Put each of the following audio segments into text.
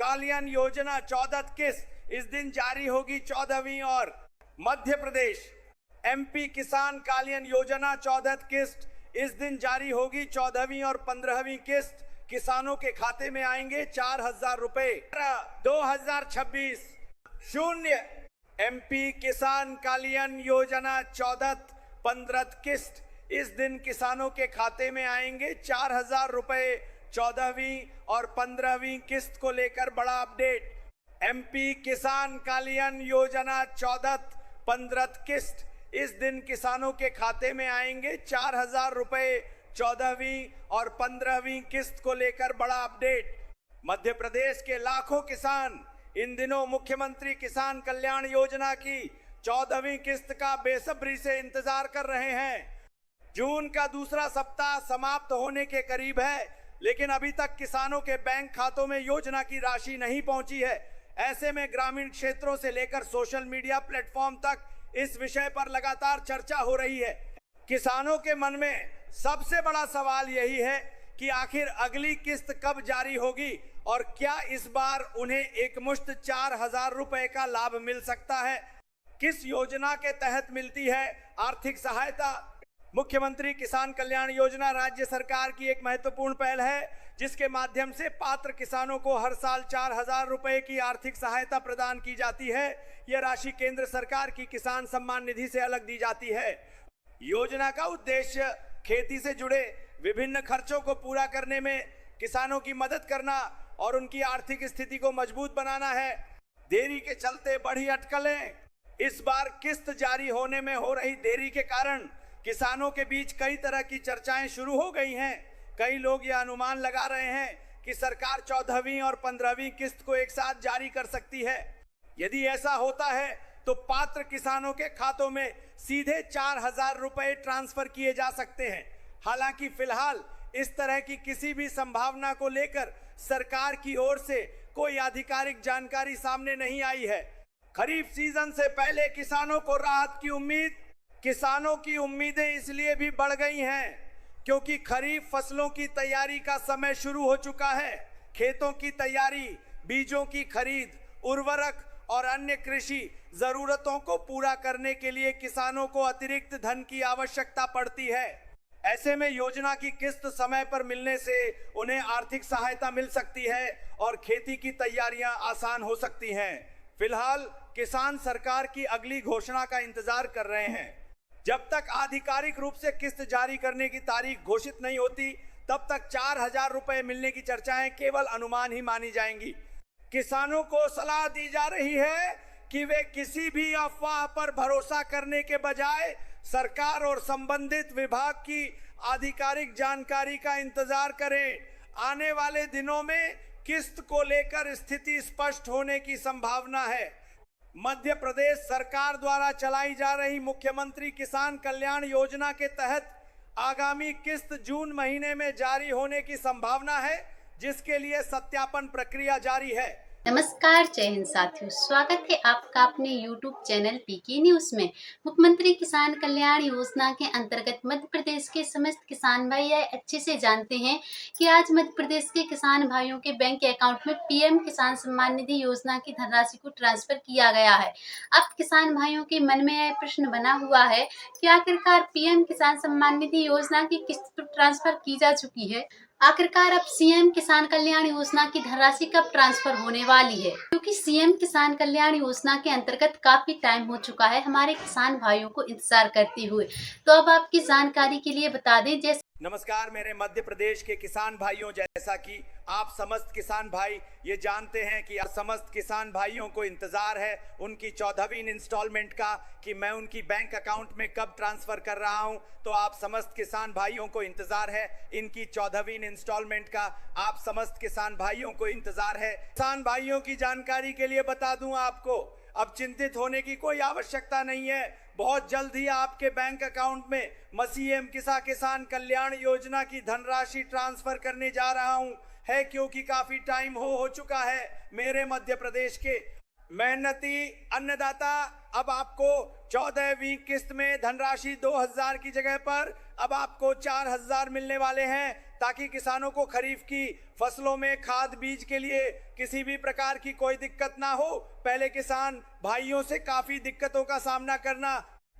कल्याण योजना 14 किस्त इस दिन जारी होगी 14वीं। और मध्य प्रदेश MP किसान कल्याण योजना 14 किस्त इस दिन जारी होगी 14वीं और 15वीं किस्त किसानों के खाते में आएंगे 4,000 रुपए। 2026 0 MP किसान कल्याण योजना 14 15 किस्त इस दिन किसानों के खाते में आएंगे 4,000 रुपए। 14वीं और 15वीं किस्त को लेकर बड़ा अपडेट। MP किसान कल्याण योजना 14 15 किस्त इस दिन किसानों के खाते में आएंगे 4,000 रुपए। 14वीं और 15वीं किस्त को लेकर बड़ा अपडेट। मध्य प्रदेश के लाखों किसान इन दिनों मुख्यमंत्री किसान कल्याण योजना की 14वीं किस्त का बेसब्री से इंतजार कर रहे हैं। जून का दूसरा सप्ताह समाप्त होने के करीब है, लेकिन अभी तक किसानों के बैंक खातों में योजना की राशि नहीं पहुंची है। ऐसे में ग्रामीण क्षेत्रों से लेकर सोशल मीडिया प्लेटफॉर्म तक इस विषय पर लगातार चर्चा हो रही है। किसानों के मन में सबसे बड़ा सवाल यही है कि आखिर अगली किस्त कब जारी होगी और क्या इस बार उन्हें एकमुश्त 4,000 रुपए का लाभ मिल सकता है। किस योजना के तहत मिलती है आर्थिक सहायता। मुख्यमंत्री किसान कल्याण योजना राज्य सरकार की एक महत्वपूर्ण पहल है, जिसके माध्यम से पात्र किसानों को हर साल 4,000 रुपए की आर्थिक सहायता प्रदान की जाती है। यह राशि केंद्र सरकार की किसान सम्मान निधि से अलग दी जाती है। योजना का उद्देश्य खेती से जुड़े विभिन्न खर्चों को पूरा करने में किसानों की मदद करना और उनकी आर्थिक स्थिति को मजबूत बनाना है। देरी के चलते बढ़ी अटकलें। इस बार किस्त जारी होने में हो रही देरी के कारण किसानों के बीच कई तरह की चर्चाएं शुरू हो गई हैं। कई लोग यह अनुमान लगा रहे हैं कि सरकार 14वीं और 15वीं किस्त को एक साथ जारी कर सकती है। यदि ऐसा होता है तो पात्र किसानों के खातों में सीधे 4,000 रुपए ट्रांसफर किए जा सकते हैं। हालांकि फिलहाल इस तरह की किसी भी संभावना को लेकर सरकार की ओर से कोई आधिकारिक जानकारी सामने नहीं आई है। खरीफ सीजन से पहले किसानों को राहत की उम्मीद। किसानों की उम्मीदें इसलिए भी बढ़ गई हैं क्योंकि खरीफ फसलों की तैयारी का समय शुरू हो चुका है। खेतों की तैयारी, बीजों की खरीद, उर्वरक और अन्य कृषि जरूरतों को पूरा करने के लिए किसानों को अतिरिक्त धन की आवश्यकता पड़ती है। ऐसे में योजना की किस्त समय पर मिलने से उन्हें आर्थिक सहायता मिल सकती है और खेती की तैयारियां आसान हो सकती हैं। फिलहाल किसान सरकार की अगली घोषणा का इंतजार कर रहे हैं। जब तक आधिकारिक रूप से किस्त जारी करने की तारीख घोषित नहीं होती, तब तक 4,000 रुपए मिलने की चर्चाएं केवल अनुमान ही मानी जाएंगी। किसानों को सलाह दी जा रही है कि वे किसी भी अफवाह पर भरोसा करने के बजाय सरकार और संबंधित विभाग की आधिकारिक जानकारी का इंतजार करें। आने वाले दिनों में किस्त को लेकर स्थिति स्पष्ट होने की संभावना है। मध्य प्रदेश सरकार द्वारा चलाई जा रही मुख्यमंत्री किसान कल्याण योजना के तहत आगामी किस्त जून महीने में जारी होने की संभावना है, जिसके लिए सत्यापन प्रक्रिया जारी है। नमस्कार, जय हिंद साथियों, स्वागत है आपका अपने YouTube चैनल पीके न्यूज में। मुख्यमंत्री किसान कल्याण योजना के अंतर्गत मध्य प्रदेश के समस्त किसान भाई अच्छे से जानते हैं कि आज मध्य प्रदेश के किसान भाइयों के बैंक अकाउंट में PM किसान सम्मान निधि योजना की धनराशि को ट्रांसफर किया गया है। अब किसान भाइयों के मन में यह प्रश्न बना हुआ है कि आखिरकार PM किसान सम्मान निधि योजना की किस्त ट्रांसफर की जा चुकी है। आखिरकार अब CM किसान कल्याण योजना की धनराशि कब ट्रांसफर होने वाली है, क्योंकि CM किसान कल्याण योजना के अंतर्गत काफी टाइम हो चुका है हमारे किसान भाइयों को इंतजार करते हुए। तो अब आपकी जानकारी के लिए बता दें, जैसे नमस्कार मेरे मध्य प्रदेश के किसान भाइयों, जैसा कि आप समस्त किसान भाई ये जानते हैं कि समस्त किसान भाइयों को इंतजार है उनकी 14वीं इंस्टॉलमेंट का कि मैं उनकी बैंक अकाउंट में कब ट्रांसफर कर रहा हूं। तो आप समस्त किसान भाइयों को इंतजार है इनकी 14वीं इंस्टॉलमेंट का। आप समस्त किसान भाइयों को इंतजार है। किसान भाइयों की जानकारी के लिए बता दूं आपको, अब चिंतित होने की कोई आवश्यकता नहीं है। बहुत जल्द ही आपके बैंक अकाउंट में CM किसान कल्याण योजना की धनराशि ट्रांसफर करने जा रहा हूं है, क्योंकि काफी टाइम हो चुका है मेरे मध्य प्रदेश के मेहनती अन्नदाता अब आपको 14वीं किस्त में धनराशि 2,000 की जगह पर अब आपको 4,000 मिलने वाले हैं, ताकि किसानों को खरीफ की फसलों में खाद बीज के लिए किसी भी प्रकार की कोई दिक्कत ना हो। पहले किसान भाइयों से काफी दिक्कतों का सामना करना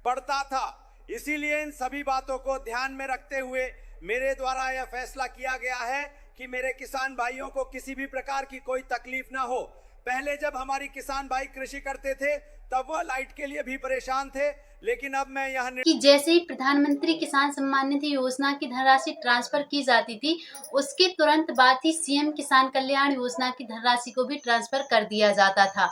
पड़ता था। इसीलिए इन सभी बातों को ध्यान में रखते हुए मेरे द्वारा यह फैसला किया गया है कि मेरे किसान भाइयों को किसी भी प्रकार की कोई तकलीफ ना हो। पहले जब हमारी किसान भाई कृषि करते थे तब वह लाइट के लिए भी परेशान थे, लेकिन अब मैं यह कि जैसे ही प्रधानमंत्री किसान सम्मान निधि योजना की धनराशि ट्रांसफर की जाती थी, उसके तुरंत बाद ही सीएम किसान कल्याण योजना की धनराशि को भी ट्रांसफर कर दिया जाता था।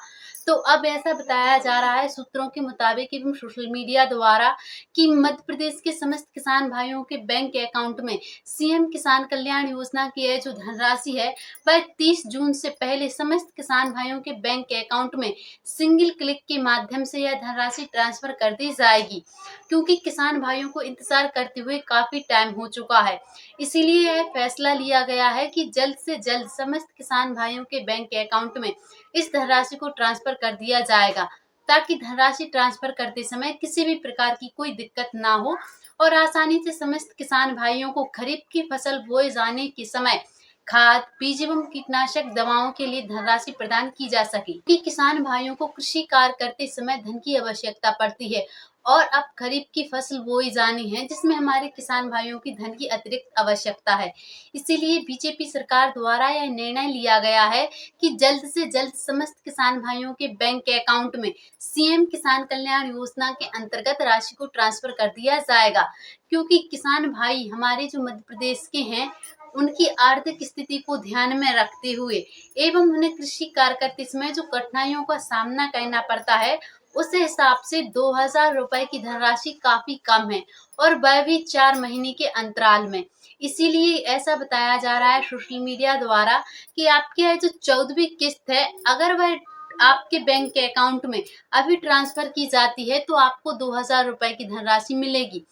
तो अब ऐसा बताया जा रहा है सूत्रों के मुताबिक एवं सोशल मीडिया द्वारा कि मध्य प्रदेश के समस्त किसान भाइयों के बैंक अकाउंट में सीएम किसान कल्याण योजना की यह जो धनराशि है वह 30 जून से पहले समस्त किसान भाइयों के बैंक अकाउंट में सिंगल क्लिक के माध्यम से यह धनराशि ट्रांसफर कर दी जाएगी, क्योंकि किसान भाइयों को इंतजार करते हुए काफी टाइम हो चुका है। इसीलिए यह फैसला लिया गया है कि जल्द से जल्द समस्त किसान भाइयों के बैंक अकाउंट में इस धनराशि को ट्रांसफर कर दिया जाएगा, ताकि धनराशि ट्रांसफर करते समय किसी भी प्रकार की कोई दिक्कत ना हो और आसानी से समस्त किसान भाइयों को खरीफ की फसल बोए जाने के समय खाद बीज एवं कीटनाशक दवाओं के लिए धनराशि प्रदान की जा सके। क्योंकि किसान भाइयों को कृषि कार्य करते समय धन की आवश्यकता पड़ती है और अब खरीफ की फसल बोई जानी है, जिसमें हमारे किसान भाइयों की धन की अतिरिक्त आवश्यकता है। इसीलिए बीजेपी सरकार द्वारा यह निर्णय लिया गया है कि जल्द से जल्द समस्त किसान भाइयों के बैंक अकाउंट में सीएम किसान कल्याण योजना के अंतर्गत राशि को ट्रांसफर कर दिया जाएगा, क्योंकि किसान भाई हमारे जो मध्य प्रदेश के हैं उनकी आर्थिक स्थिति को ध्यान में रखते हुए एवं उन्हें कृषि कार्य करते समय जो कठिनाइयों का सामना करना पड़ता है, उस हिसाब से 2,000 रुपए की धनराशि काफी कम है और वह भी 4 महीने के अंतराल में। इसीलिए ऐसा बताया जा रहा है सोशल मीडिया द्वारा कि आपकी यह जो 14वीं किस्त है, अगर वह आपके बैंक अकाउंट में अभी ट्रांसफर की जाती है तो आपको 2,000 रुपए की धनराशि मिलेगी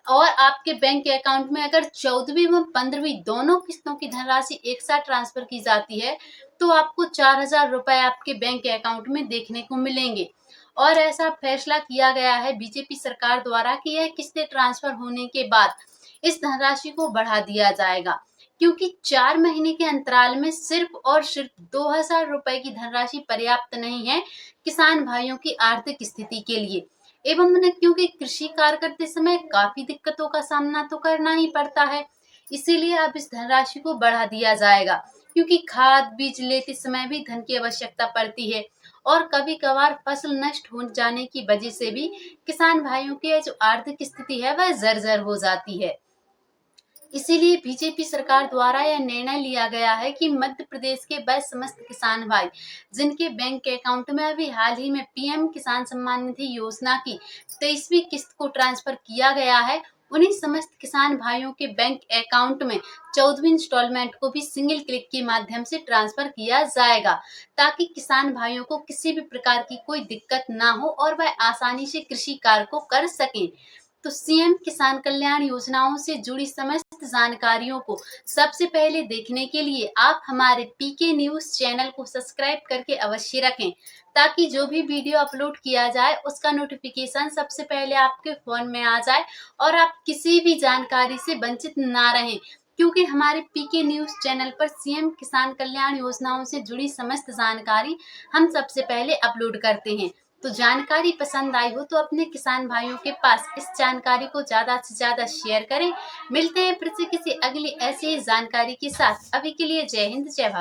और आपके बैंक अकाउंट में अगर 14वीं व 15वीं दोनों किस्तों की धनराशि एक साथ ट्रांसफर की जाती है तो आपको 4,000 रुपए आपके बैंक अकाउंट में देखने को मिलेंगे। और ऐसा फैसला किया गया है बीजेपी सरकार द्वारा कि यह किस्तें ट्रांसफर होने के बाद इस धनराशि को बढ़ा दिया जाएगा, क्योंकि 4 महीने के अंतराल में सिर्फ और सिर्फ 2,000 रुपए की धनराशि पर्याप्त नहीं है किसान भाइयों की आर्थिक स्थिति के लिए एवं उन्हें क्योंकि कृषि कार्य करते समय काफी दिक्कतों का सामना तो करना ही पड़ता है। इसीलिए अब इस धनराशि को बढ़ा दिया जाएगा, क्योंकि खाद बीज लेते समय भी धन की आवश्यकता पड़ती है और कभी कभार फसल नष्ट हो जाने की वजह से भी किसान भाइयों की जो आर्थिक स्थिति है वह जर्जर हो जाती है। इसीलिए बीजेपी सरकार द्वारा यह निर्णय लिया गया है कि मध्य प्रदेश के वह समस्त किसान भाई जिनके बैंक अकाउंट में अभी हाल ही में पीएम किसान सम्मान निधि योजना की 23वीं किस्त को ट्रांसफर किया गया है, उन्हीं समस्त किसान भाइयों के बैंक अकाउंट में 14वीं इंस्टॉलमेंट को भी सिंगल क्लिक के माध्यम से ट्रांसफर किया जाएगा, ताकि किसान भाइयों को किसी भी प्रकार की कोई दिक्कत ना हो और वह आसानी से कृषि कार्य को कर सकें। तो सीएम किसान कल्याण योजनाओं से जुड़ी समस्त जानकारियों को सबसे पहले देखने के लिए आप हमारे पीके न्यूज चैनल को सब्सक्राइब करके अवश्य रखें, ताकि जो भी वीडियो अपलोड किया जाए उसका नोटिफिकेशन सबसे पहले आपके फोन में आ जाए और आप किसी भी जानकारी से वंचित ना रहें, क्योंकि हमारे पीके न्यूज चैनल पर सीएम किसान कल्याण योजनाओं से जुड़ी समस्त जानकारी हम सबसे पहले अपलोड करते हैं। तो जानकारी पसंद आई हो तो अपने किसान भाइयों के पास इस जानकारी को ज्यादा से ज्यादा शेयर करें। मिलते हैं फिर से किसी अगली ऐसी जानकारी के साथ। अभी के लिए जय हिंद जय भारत।